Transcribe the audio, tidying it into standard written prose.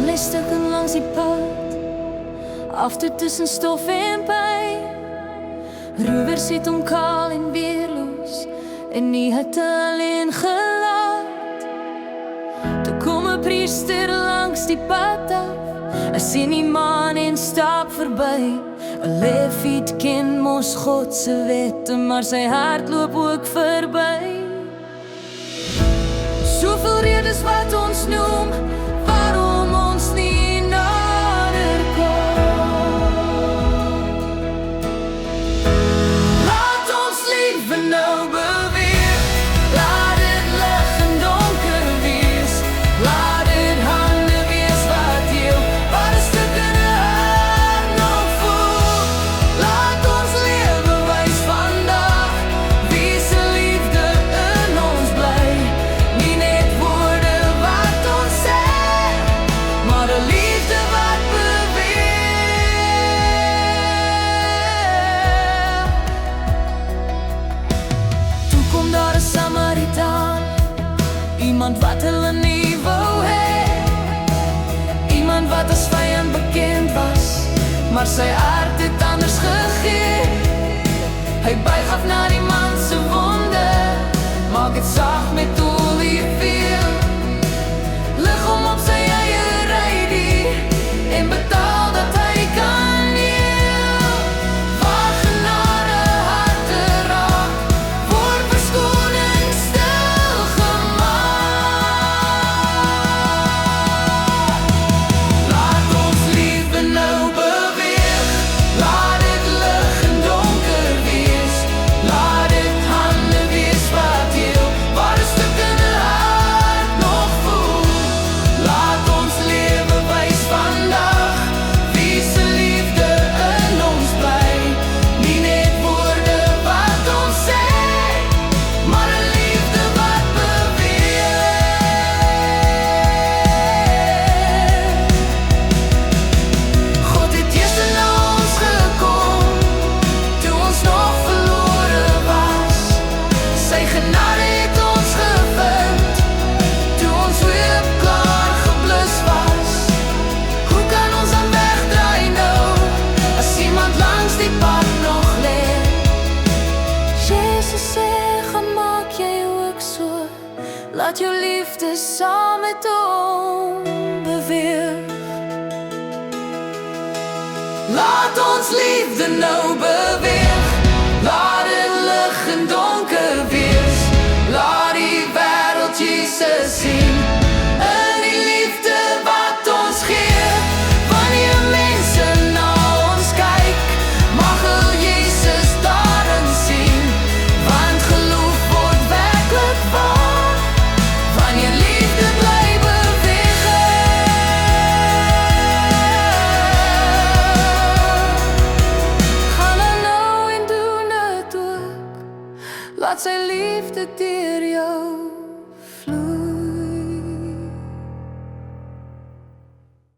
lê stukken langs die pad, af toe tussen stof en pyn. Rowers het hom kaal en weerloos en nie het alleen gelaat. Toe kom 'n priester langs die pad af, hy sien die man en stap verby. 'n Leviet ken mos God se wette, maar sy hart loop ook verby. Soveel redes wat ons noem, waarom ons nie nader kom. Laat ons liewe nou beweeg, laat dit lig en donker wees. Laat dit hande wees wat heel, wat 'n stuk in 'n hart nog voel. Laat ons lewe wys vandag, wie se liefde in ons bly. Nie net woorde wat ons sê, maar 'n liefde wat beweeg. Toe kom daar 'n Samaritaan, iemand wat hulle nie wou hê, iemand wat as vyand bekend was, maar sy hart het anders gegee. Hy buig af na die man se wonde, maak dit sag met oliefeel. Lig hom op sy eie rydie en betaal dat hy kan heel. Waar genade harte raak, word verskoning stil gemaak. Laat ons liefde nou beweeg, laat dit lig en donker wees. Laat dit hande wees wat heel, wat 'n stuk in 'n hart nog voel. Laat ons lewe wys vandag, wie se liefde in ons bly. Nie net woorde wat ons sê, maar 'n liefde wat beweeg. God het eers na ons gekom, toe ons nog verlore was. Sy genade het ons gevind, toe ons hoop klaar geblus was. Hoe kan ons dan wegdraai nou, as iemand langs die pad nog lê? Jezus sê, gaan maak jy ook so, laat jou liefde saam met hom beweeg. Laat ons liefde nou beweeg, laat dit lig en donker wees. Laat die wêreld Jesus sien, in die liefde wat ons gee. Wanneer mense na ons kyk, mag hulle Jesus daarin sien, want geloof word werklik waar, wanneer liefde bly beweeg. Gaan dan nou en doen dit ook, laat sy liefde deur jou